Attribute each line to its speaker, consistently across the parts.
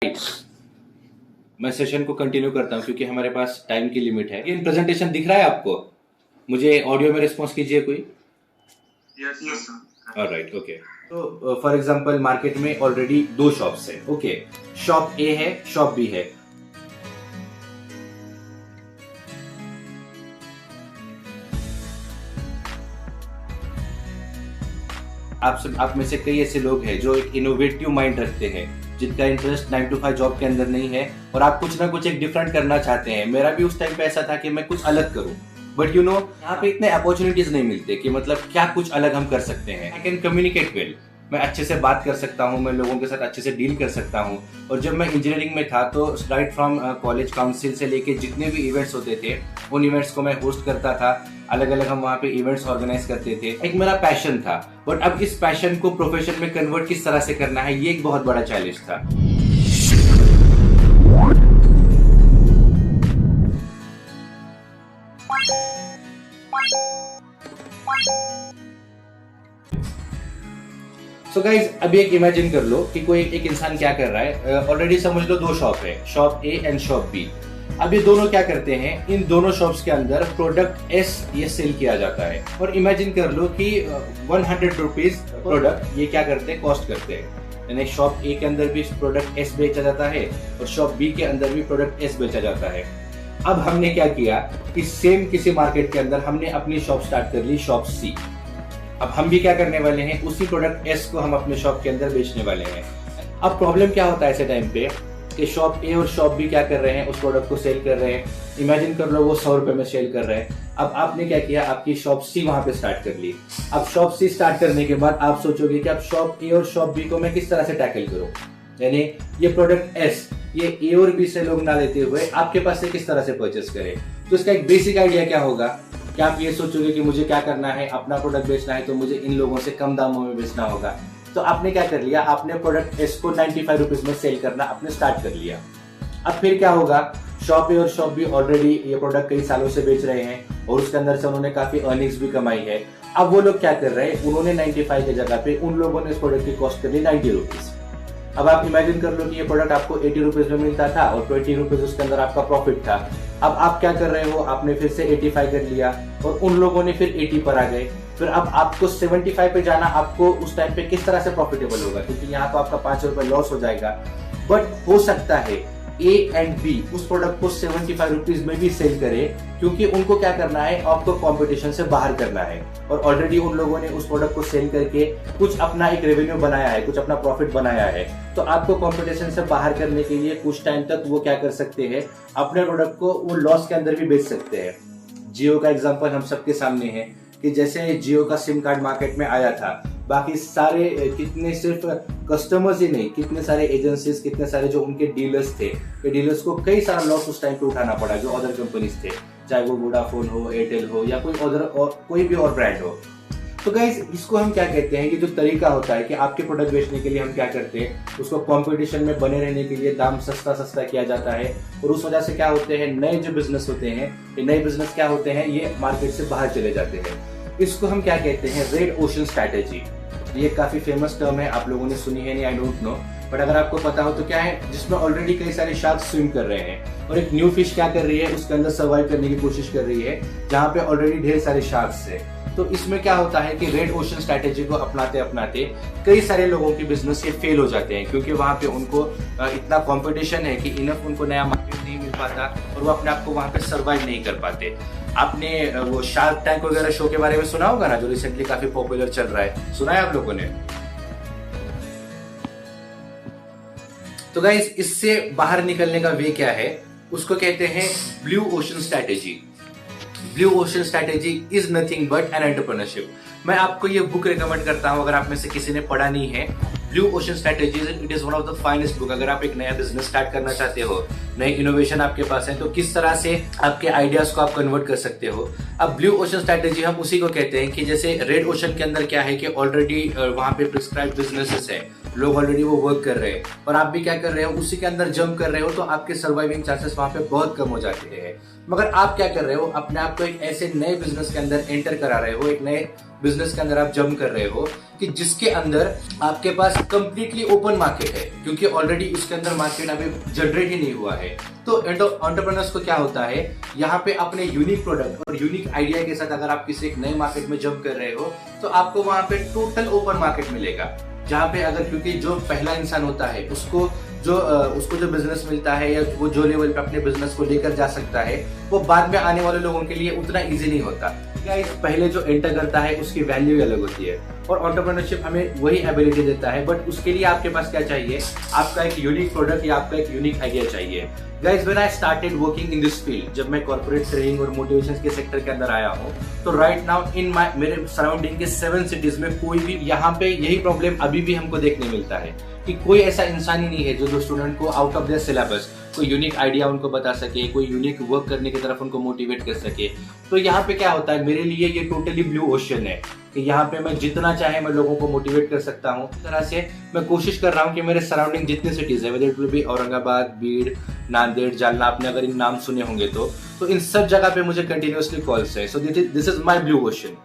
Speaker 1: मैं सेशन को कंटिन्यू करता हूँ क्योंकि हमारे पास टाइम की लिमिट है। इन प्रेजेंटेशन दिख रहा है आपको? मुझे ऑडियो में रिस्पॉन्स कीजिए कोई।
Speaker 2: Yes sir.
Speaker 1: Alright, okay. तो फॉर एग्जांपल मार्केट में ऑलरेडी दो शॉप्स है। ओके, शॉप ए है, शॉप बी है। आप में से कई ऐसे लोग हैं जो एक इनोवेटिव माइंड रखते हैं, जिनका इंटरेस्ट 9 to 5 जॉब के अंदर नहीं है और आप कुछ ना कुछ एक डिफरेंट करना चाहते हैं। मेरा भी उस टाइम पे ऐसा था कि मैं कुछ अलग करूं, बट यहाँ पे इतने अपॉर्चुनिटीज नहीं मिलते कि मतलब क्या कुछ अलग हम कर सकते हैं। आई कैन कम्युनिकेट वेल, मैं अच्छे से बात कर सकता हूँ, मैं लोगों के साथ अच्छे से डील कर सकता हूँ। और जब मैं इंजीनियरिंग में था तो राइट फ्रॉम कॉलेज काउंसिल से लेके जितने भी इवेंट्स होते थे उन इवेंट्स को मैं होस्ट करता था। अलग अलग हम वहाँ पे इवेंट्स ऑर्गेनाइज करते थे। एक मेरा पैशन था, बट अब इस पैशन को प्रोफेशन में कन्वर्ट किस तरह से करना है, ये एक बहुत बड़ा चैलेंज था। सो गाइज, अभी एक इमेजिन कर लो कि कोई एक इंसान क्या कर रहा है। ऑलरेडी समझ लो दो शॉप है, shop A and shop B. अब ये दोनों क्या करते हैं, इन दोनों शॉप्स के अंदर प्रोडक्ट एस ये सेल किया जाता है। और इमेजिन कर लो कि 100 रुपीज प्रोडक्ट ये क्या करते हैं, कॉस्ट करते हैं। यानी शॉप ए के अंदर भी प्रोडक्ट एस बेचा जाता है और शॉप बी के अंदर भी प्रोडक्ट एस बेचा जाता है। अब हमने क्या किया कि सेम किसी मार्केट के अंदर हमने अपनी शॉप स्टार्ट कर ली, शॉप सी। अब हम भी क्या करने वाले हैं, उसी प्रोडक्ट एस को हम अपने शॉप के अंदर बेचने वाले हैं। अब प्रॉब्लम क्या होता है ऐसे टाइम पे कि शॉप ए और शॉप बी क्या कर रहे हैं, उस प्रोडक्ट को सेल कर रहे हैं। इमेजिन कर लो वो 100 रुपए में सेल कर रहे हैं। अब आपने क्या किया, आपकी शॉप सी वहां पे स्टार्ट कर ली। अब शॉप सी स्टार्ट करने के बाद आप सोचोगे कि अब शॉप ए और शॉप बी को मैं किस तरह से टैकल करूं। यानी ये प्रोडक्ट एस ये ए और बी से लोग ना लेते हुए आपके पास से किस तरह से परचेस करें। तो इसका एक बेसिक आइडिया क्या होगा कि आप ये सोचोगे कि मुझे क्या करना है, अपना प्रोडक्ट बेचना है तो मुझे इन लोगों से कम दामों में बेचना होगा। तो आपने क्या कर लिया, आपने प्रोडक्ट एस को 95 रुपीज में सेल करना आपने स्टार्ट कर लिया। अब फिर क्या होगा, शॉप ए और शॉप बी ऑलरेडी ये प्रोडक्ट कई सालों से बेच रहे हैं और उसके अंदर से उन्होंने काफी अर्निंग्स भी कमाई है। अब वो लोग क्या कर रहे हैं, उन्होंने 95 की जगह पे उन लोगों ने इस प्रोडक्ट की कॉस्ट कर ली 90 रुपीज। अब आप इमेजिन कर लो कि ये प्रोडक्ट आपको 80 रुपीज में मिलता था और 20 रुपीज उसके अंदर आपका प्रॉफिट था। अब आप क्या कर रहे हो, आपने फिर से 85 कर लिया और उन लोगों ने फिर 80 पर आ गए। फिर अब आपको 75 पे जाना, आपको उस टाइम पे किस तरह से प्रॉफिटेबल होगा, क्योंकि यहाँ तो आपका 5 रुपए लॉस हो जाएगा। बट हो सकता है ए एंड बी उस प्रोडक्ट को 75 रुपीज में भी सेल करे, क्योंकि उनको क्या करना है, आपको कंपटीशन से बाहर करना है। और ऑलरेडी उन लोगों ने उस प्रोडक्ट को सेल करके कुछ अपना एक रेवेन्यू बनाया है, कुछ अपना प्रॉफिट बनाया है। तो आपको कंपटीशन से बाहर करने के लिए कुछ टाइम तक वो क्या कर सकते हैं, अपने प्रोडक्ट को वो लॉस के अंदर भी बेच सकते हैं। जियो का एग्जांपल हम सबके सामने है कि जैसे जियो का सिम कार्ड मार्केट में आया था, बाकी सारे कितने सिर्फ कस्टमर्स ही नहीं, कितने सारे एजेंसीज, कितने सारे जो उनके डीलर्स थे, ये डीलर्स को कई सारा लॉस उस टाइम पे उठाना पड़ा जो अदर कंपनीज थे, चाहे वो वोडाफोन हो, एयरटेल हो या कोई भी और ब्रांड हो। तो गाइस, इसको हम क्या कहते हैं, ये जो तरीका होता है कि आपके प्रोडक्ट बेचने के लिए हम क्या करते हैं, उसको कंपटीशन में बने रहने के लिए दाम सस्ता किया जाता है। और उस वजह से क्या होते हैं, नए जो बिजनेस होते हैं, ये नए बिजनेस क्या होते हैं, ये मार्केट से बाहर चले जाते हैं। इसको हम क्या कहते हैं, रेड ओशन स्ट्रैटेजी। ये काफी फेमस टर्म है, आप लोगों ने सुनी है नहीं, आई डोंट नो, बट अगर आपको पता हो तो क्या है, जिसमें ऑलरेडी कई सारे शार्क स्विम कर रहे हैं और एक न्यू फिश क्या कर रही है, उसके अंदर सर्वाइव करने की कोशिश कर रही है, जहां पे ऑलरेडी ढेर सारे शार्क्स है। तो इसमें क्या होता है कि रेड ओशन स्ट्रैटेजी को अपनाते अपनाते कई सारे लोगों के बिजनेस ये फेल हो जाते हैं, क्योंकि वहां पे उनको इतना कंपटीशन है कि इनफ उनको नया मार्केट नहीं मिल पाता और वो अपने आप को वहां पे सर्वाइव नहीं कर पाते। आपने वो शार्क टैंक वगैरह शो के बारे में सुना होगा ना, जो रिसेंटली काफी पॉपुलर चल रहा है, सुना है आप लोगों ने? तो गाइस, इससे बाहर निकलने का वे क्या है, उसको कहते हैं blue ocean strategy. Blue ocean strategy is nothing but N entrepreneurship. मैं आपको ये बुक रिकमेंड करता हूं, अगर आप में से किसी ने पढ़ा नहीं है, blue ocean strategies, it is one of the finest book. अगर आप एक नया बिजनेस स्टार्ट करना चाहते हो, नई इनोवेशन आपके पास है, तो किस तरह से आपके आइडियाज को आप कन्वर्ट कर सकते हो। अब ब्लू ओशन स्ट्रैटेजी हम उसी को कहते हैं कि जैसे रेड ओशन के अंदर क्या है कि ऑलरेडी वहां पे प्रिस्क्राइब बिजनेसेस है, लोग ऑलरेडी वो वर्क कर रहे हैं और आप भी क्या कर रहे हो, उसी के अंदर जंप कर रहे हो, तो आपके सर्वाइविंग चांसेस वहां पे बहुत कम हो जाते हैं। मगर आप क्या कर रहे हो, अपने आप को एक ऐसे नए बिजनेस के अंदर एंटर करा रहे हो, एक नए बिजनेस के अंदर आप जंप कर रहे हो कि जिसके अंदर आपके पास कंप्लीटली ओपन मार्केट है, क्योंकि ऑलरेडी उसके अंदर मार्केट अभी जनरेट ही नहीं हुआ है। तो एंटरप्रेन्योर्स को क्या होता है, यहाँ पे अपने यूनिक प्रोडक्ट और यूनिक आइडिया के साथ अगर आप किसी एक नए मार्केट में जंप कर रहे हो तो आपको वहां पे टोटल ओपन मार्केट मिलेगा, जहाँ पे अगर क्योंकि जो पहला इंसान होता है उसको जो बिजनेस मिलता है या वो जो लेवल पे अपने बिजनेस को लेकर जा सकता है, वो बाद में आने वाले लोगों के लिए उतना इजी नहीं होता। गाइस, पहले जो एंटर करता है उसकी वैल्यू अलग होती है और एंटरप्रेन्योरशिप हमें वही एबिलिटी देता है, बट उसके लिए आपके पास क्या चाहिए, आपका एक यूनिक प्रोडक्ट या आपका एक यूनिक आइडिया चाहिए। Guys, when I started working in this field, जब मैं कॉर्पोरेट ट्रेनिंग और मोटिवेशन के सेक्टर के अंदर आया हूँ, तो राइट नाउ इन मेरे सराउंडिंग के 7 सिटीज में कोई भी यहाँ पे यही प्रॉब्लम अभी भी हमको देखने मिलता है कि कोई ऐसा इंसान ही नहीं है जो स्टूडेंट को आउट ऑफ देयर सिलेबस कोई यूनिक आइडिया उनको बता सके, कोई यूनिक वर्क करने की तरफ उनको मोटिवेट कर सके। तो यहाँ पे क्या होता है, मेरे लिए ये टोटली ब्लू ओशन है कि यहाँ पे मैं जितना चाहे मैं लोगों को मोटिवेट कर सकता हूँ। इस तरह से मैं कोशिश कर रहा हूँ कि मेरे सराउंडिंग जितने सिटीज है, whether it will be Aurangabad, Beed, Nanded, Jalna, आपने अगर इन नाम सुने होंगे तो इन सब जगह पे मुझे कंटिन्यूअसली कॉल्स है। So this is my blue ocean,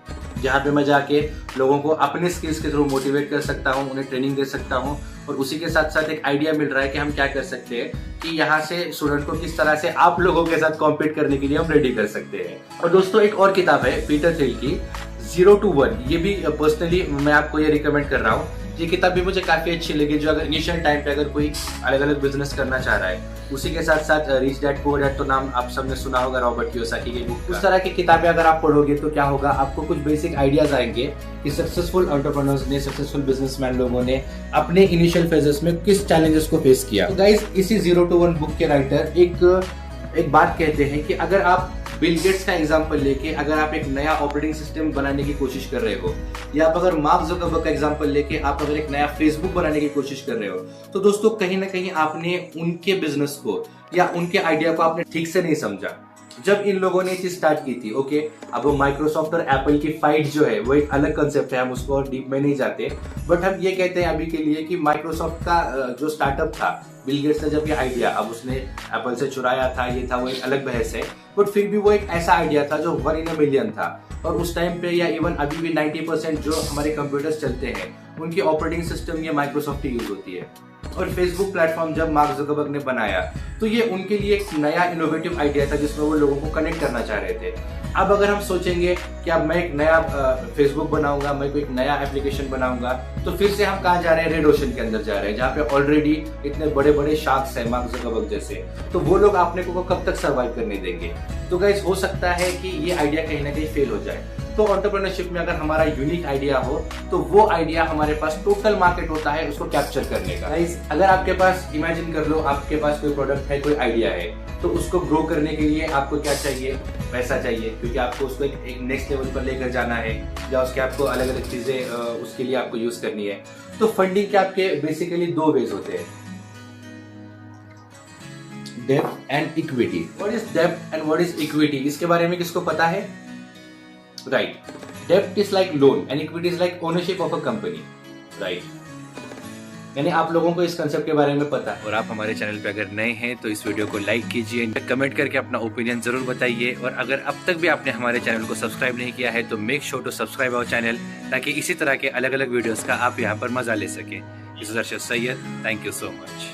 Speaker 1: जहाँ पे मैं जाके लोगों को अपने स्किल्स के थ्रू मोटिवेट कर सकता हूँ, उन्हें ट्रेनिंग दे सकता हूँ और उसी के साथ साथ एक आइडिया मिल रहा है कि हम क्या कर सकते हैं कि यहाँ से स्टूडेंट को किस तरह से आप लोगों के साथ कॉम्पीट करने के लिए हम रेडी कर सकते हैं। और दोस्तों, एक और किताब है पीटर थिल की, 0 to 1, ये भी पर्सनली मैं आपको ये रिकमेंड कर रहा हूँ। ये किताब भी मुझे काफी अच्छी लगी, जो अगर इनिशियल टाइम पे अगर कोई अलग अलग बिजनेस करना चाह रहा है। उसी के साथ साथ रिच डैड पुअर डैड, तो नाम आप सबने सुना होगा रॉबर्ट कियोसाकी की बुक। उस तरह की किताबें अगर आप पढ़ोगे तो क्या होगा, आपको कुछ बेसिक आइडियाज आएंगे कि सक्सेसफुल एंटरप्रेन्योर्स ने, सक्सेसफुल बिजनेसमैन लोगों ने अपने इनिशियल फेजेस में किस चैलेंजेस को फेस किया। तो गाइस, इसी 0 to 1 बुक के राइटर एक बात कहते हैं कि अगर आप बिल गेट्स का एग्जांपल लेके अगर आप एक नया ऑपरेटिंग सिस्टम बनाने की कोशिश कर रहे हो, या आप अगर मार्क जुकरबर्ग का एग्जांपल लेके आप अगर एक नया फेसबुक बनाने की कोशिश कर रहे हो, तो दोस्तों कहीं ना कहीं आपने उनके बिजनेस को या उनके आइडिया को आपने ठीक से नहीं समझा। जब इन लोगों ने चीज स्टार्ट की थी, ओके, अब माइक्रोसॉफ्ट और एप्पल की फाइट जो है वो एक अलग कंसेप्ट है, हम उसको और डीप में नहीं जाते, बट हम ये कहते हैं अभी के लिए कि माइक्रोसॉफ्ट का जो स्टार्टअप था, बिल गेट्स ने जब ये आइडिया, अब उसने एप्पल से चुराया था, ये था, वो एक अलग बहस है, बट फिर भी वो एक ऐसा आइडिया था जो 1 in a million था। और उस टाइम पे या इवन अभी भी 90% जो हमारे कंप्यूटर्स चलते हैं उनकी ऑपरेटिंग सिस्टम ये माइक्रोसॉफ्ट की यूज होती है। और फेसबुक प्लेटफॉर्म जब मार्क जुकरबर्ग ने बनाया तो ये उनके लिए एक नया इनोवेटिव आइडिया था जिसमें वो लोगों को कनेक्ट करना चाह रहे थे। अब अगर हम सोचेंगे कि अब मैं एक नया फेसबुक बनाऊंगा, मैं कोई एक नया एप्लीकेशन बनाऊंगा, तो फिर से हम कहाँ जा रहे हैं, रेड ओशन के अंदर जा रहे हैं, जहाँ पे ऑलरेडी इतने बड़े बड़े शार्क्स हैं मार्क जुकरबर्ग जैसे, तो वो लोग अपने को कब तक सर्वाइव करने देंगे। तो गाइस, हो सकता है कि ये आइडिया कहीं ना कहीं फेल हो जाए। तो एंटरप्रेन्योरशिप में अगर हमारा यूनिक आइडिया हो तो वो आइडिया हमारे पास टोटल मार्केट होता है उसको कैप्चर करने का। गाइस, अगर आपके पास, इमेजिन कर लो आपके पास कोई प्रोडक्ट है, कोई आइडिया है, तो उसको ग्रो करने के लिए आपको क्या चाहिए, पैसा चाहिए, क्योंकि आपको उसको एक नेक्स्ट लेवल पर लेकर जाना है या उसके आपको अलग अलग चीजें उसके लिए आपको यूज करनी है। तो फंडिंग के आपके बेसिकली 2 वेज होते हैं, डेब्ट एंड इक्विटी। व्हाट इज डेब्ट एंड व्हाट इज इक्विटी, इसके बारे में किसको पता है? राइट, डेब्ट is like loan and equity is like ownership of a company, right. यानी आप लोगों को इस कंसेप्ट के बारे में पता है।
Speaker 3: और आप हमारे चैनल पे अगर नए हैं तो इस वीडियो को लाइक कीजिए, कमेंट करके अपना ओपिनियन जरूर बताइए, और अगर अब तक भी आपने हमारे चैनल को सब्सक्राइब नहीं किया है तो make sure to subscribe our channel, ताकि इसी तरह के अलग अलग वीडियोस का आप यहाँ पर मजा ले सकें। This is Arshad Syed, thank you so much.